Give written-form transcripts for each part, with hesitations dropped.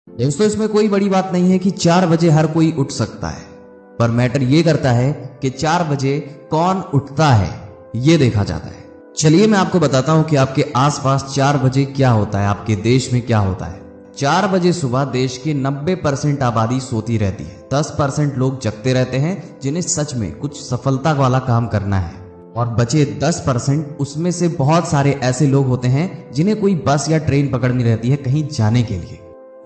दोस्तों इसमें कोई बड़ी बात नहीं है कि 4 बजे हर कोई उठ सकता है, पर मैटर ये करता है कि 4 बजे कौन उठता है ये देखा जाता है। चलिए मैं आपको बताता हूं कि आपके आसपास 4 बजे क्या होता है, आपके देश में क्या होता है। 4 बजे सुबह देश की 90% आबादी सोती रहती है। 10% लोग जगते रहते हैं जिन्हें सच में कुछ सफलता वाला काम करना है, और बचे 10% उसमें से बहुत सारे ऐसे लोग होते हैं जिन्हें कोई बस या ट्रेन पकड़नी रहती है कहीं जाने के लिए,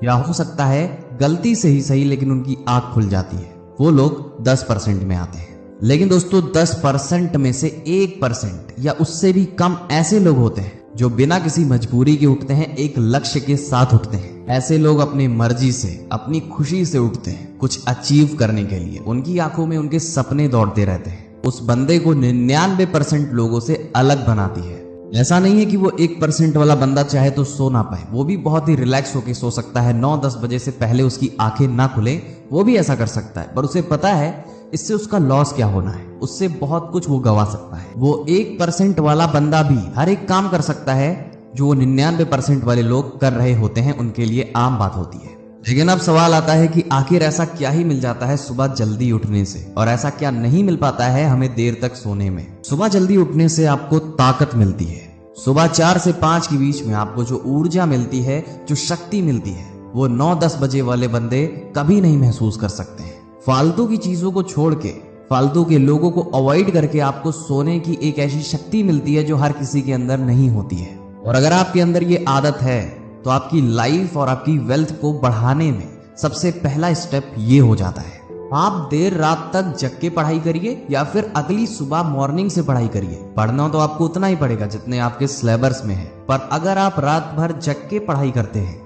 या हो सकता है गलती से ही सही लेकिन उनकी आंख खुल जाती है। वो लोग 10% में आते हैं। लेकिन दोस्तों 10% में से 1% या उससे भी कम ऐसे लोग होते हैं जो बिना किसी मजबूरी के उठते हैं, एक लक्ष्य के साथ उठते हैं। ऐसे लोग अपनी मर्जी से, अपनी खुशी से उठते हैं कुछ अचीव करने के लिए। उनकी आंखों में उनके सपने दौड़ते रहते हैं। उस बंदे को 99% लोगों से अलग बनाती है। ऐसा नहीं है कि वो 1% वाला बंदा चाहे तो सो ना पाए, वो भी बहुत ही रिलैक्स होकर सो सकता है। 9-10 बजे से पहले उसकी आंखें ना खुले वो भी ऐसा कर सकता है, पर उसे पता है इससे उसका लॉस क्या होना है, उससे बहुत कुछ वो गवा सकता है। वो 1% वाला बंदा भी हर एक काम कर सकता है जो वो 99% वाले लोग कर रहे होते हैं, उनके लिए आम बात होती है। लेकिन अब सवाल आता है कि आखिर ऐसा क्या ही मिल जाता है सुबह जल्दी उठने से, और ऐसा क्या नहीं मिल पाता है हमें देर तक सोने में। सुबह जल्दी उठने से आपको ताकत मिलती है। सुबह 4 से 5 के बीच में आपको जो ऊर्जा मिलती है, जो शक्ति मिलती है, वो 9-10 बजे वाले बंदे कभी नहीं महसूस कर सकते हैं। फालतू की चीजों को छोड़ के, फालतू के लोगों को अवॉइड करके आपको सोने की एक ऐसी शक्ति मिलती है जो हर किसी के अंदर नहीं होती है। और अगर आपके अंदर ये आदत है तो आपकी लाइफ और आपकी वेल्थ को बढ़ाने में सबसे पहला स्टेप ये हो जाता है। आप देर रात तक जग के पढ़ाई करिए या फिर अगली सुबह मॉर्निंग से पढ़ाई करिए। पढ़ना तो आपको उतना ही पड़ेगा जितने आपके सिलेबस में है, पर अगर आप रात भर जग के पढ़ाई करते हैं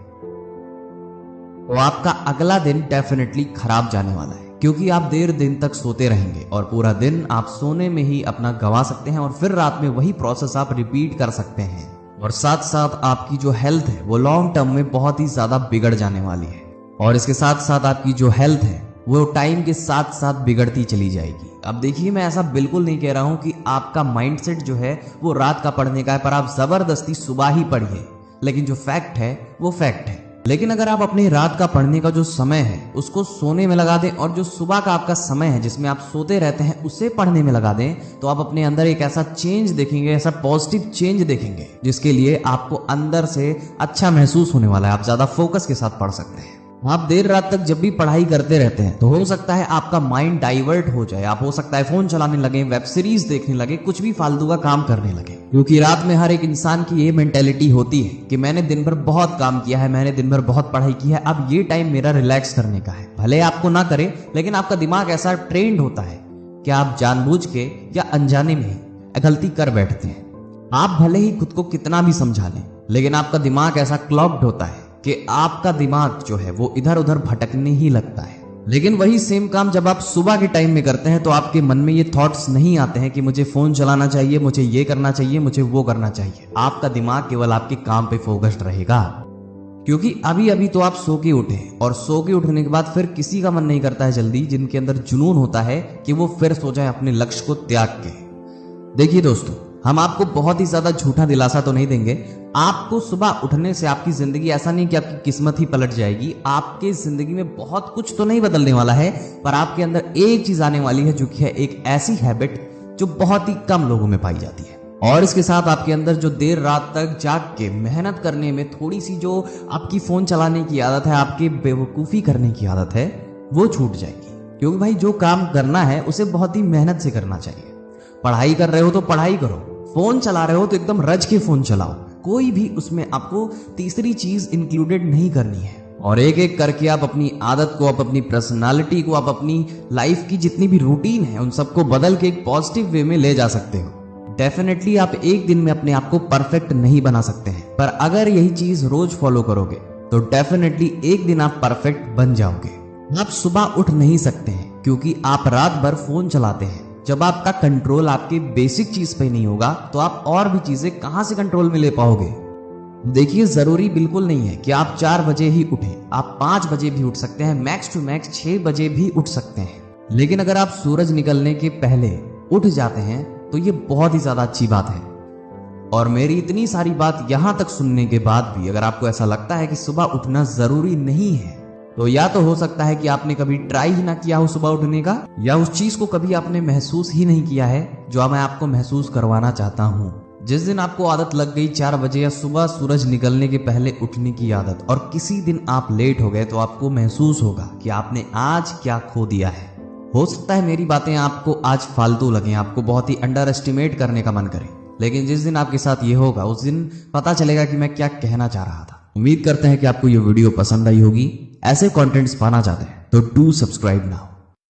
तो आपका अगला दिन डेफिनेटली खराब जाने वाला है, क्योंकि आप देर दिन तक सोते रहेंगे और पूरा दिन आप सोने में ही अपना गवा सकते हैं, और फिर रात में वही प्रोसेस आप रिपीट कर सकते हैं। और साथ साथ आपकी जो हेल्थ है वो लॉन्ग टर्म में बहुत ही ज्यादा बिगड़ जाने वाली है। और इसके साथ साथ आपकी जो हेल्थ है वो टाइम के साथ साथ बिगड़ती चली जाएगी। अब देखिए, मैं ऐसा बिल्कुल नहीं कह रहा हूं कि आपका माइंडसेट जो है वो रात का पढ़ने का है, पर आप जबरदस्ती सुबह ही पढ़िए। लेकिन जो फैक्ट है वो फैक्ट है। लेकिन अगर आप अपने रात का पढ़ने का जो समय है उसको सोने में लगा दें, और जो सुबह का आपका समय है जिसमें आप सोते रहते हैं उसे पढ़ने में लगा दें, तो आप अपने अंदर एक ऐसा चेंज देखेंगे, ऐसा पॉजिटिव चेंज देखेंगे जिसके लिए आपको अंदर से अच्छा महसूस होने वाला है। आप ज्यादा फोकस के साथ पढ़ सकते हैं। आप देर रात तक जब भी पढ़ाई करते रहते हैं तो हो सकता है आपका माइंड डाइवर्ट हो जाए। आप हो सकता है फोन चलाने लगे, वेब सीरीज देखने लगे, कुछ भी फालतू का काम करने लगे, क्योंकि रात में हर एक इंसान की ये मेंटेलिटी होती है कि मैंने दिन भर बहुत काम किया है, मैंने दिन भर बहुत पढ़ाई की है, अब ये टाइम मेरा रिलैक्स करने का है। भले आपको ना करे, लेकिन आपका दिमाग ऐसा ट्रेंड होता है कि आप जानबूझ के या अनजाने में गलती कर बैठते हैं। आप भले ही खुद को कितना भी समझा लें, लेकिन आपका दिमाग ऐसा क्लॉग्ड होता है कि आपका दिमाग जो है वो इधर उधर भटकने ही लगता है। लेकिन वही सेम काम जब आप सुबह के टाइम में करते हैं तो आपके मन में ये थॉट्स नहीं आते हैं कि मुझे फोन चलाना चाहिए, मुझे ये करना चाहिए, मुझे वो करना चाहिए। आपका दिमाग केवल आपके काम पे फोकस्ड रहेगा, क्योंकि अभी अभी तो आप सो के उठे, और सो के उठने के बाद फिर किसी का मन नहीं करता है जल्दी, जिनके अंदर जुनून होता है कि वो फिर सो जाए अपने लक्ष्य को त्याग के। देखिए दोस्तों, हम आपको बहुत ही ज्यादा झूठा दिलासा तो नहीं देंगे। आपको सुबह उठने से आपकी जिंदगी, ऐसा नहीं कि आपकी किस्मत ही पलट जाएगी, आपके जिंदगी में बहुत कुछ तो नहीं बदलने वाला है, पर आपके अंदर एक चीज आने वाली है जो कि है एक ऐसी हैबिट जो बहुत ही कम लोगों में पाई जाती है। और इसके साथ आपके अंदर जो देर रात तक जाग के मेहनत करने में थोड़ी सी जो आपकी फोन चलाने की आदत है, आपकी बेवकूफी करने की आदत है, वो छूट जाएगी। क्योंकि भाई जो काम करना है उसे बहुत ही मेहनत से करना चाहिए। पढ़ाई कर रहे हो तो पढ़ाई करो, फोन चला रहे हो तो एकदम रज के फोन चलाओ। कोई भी उसमें आपको तीसरी चीज इंक्लूडेड नहीं करनी है। और एक एक करके आप अपनी आदत को, आप अपनी पर्सनालिटी को, आप अपनी लाइफ की जितनी भी रूटीन है उन सबको बदल के एक पॉजिटिव वे में ले जा सकते हो। डेफिनेटली आप एक दिन में अपने आप को परफेक्ट नहीं बना सकते हैं, पर अगर यही चीज रोज फॉलो करोगे तो डेफिनेटली एक दिन आप परफेक्ट बन जाओगे। आप सुबह उठ नहीं सकते हैं क्योंकि आप रात भर फोन चलाते हैं। जब आपका कंट्रोल आपके बेसिक चीज पे नहीं होगा तो आप और भी चीजें कहां से कंट्रोल में ले पाओगे। देखिए, जरूरी बिल्कुल नहीं है कि आप 4 बजे ही उठें, आप 5 बजे भी उठ सकते हैं, मैक्स टू मैक्स 6 बजे भी उठ सकते हैं। लेकिन अगर आप सूरज निकलने के पहले उठ जाते हैं तो ये बहुत ही ज्यादा अच्छी बात है। और मेरी इतनी सारी बात यहाँ तक सुनने के बाद भी अगर आपको ऐसा लगता है कि सुबह उठना जरूरी नहीं है, तो या तो हो सकता है कि आपने कभी ट्राई ही ना किया हो सुबह उठने का, या उस चीज को कभी आपने महसूस ही नहीं किया है जो मैं आपको महसूस करवाना चाहता हूँ। जिस दिन आपको आदत लग गई 4 बजे या सुबह सूरज निकलने के पहले उठने की आदत, और किसी दिन आप लेट हो गए, तो आपको महसूस होगा कि आपने आज क्या खो दिया है। हो सकता है मेरी बातें आपको आज फालतू लगें, आपको बहुत ही अंडर एस्टिमेट करने का मन करे, लेकिन जिस दिन आपके साथ ये होगा उस दिन पता चलेगा कि मैं क्या कहना चाह रहा था। उम्मीद करते हैं कि आपको ये वीडियो पसंद आई होगी। ऐसे कंटेंट्स पाना चाहते हैं तो डू सब्सक्राइब नाउ।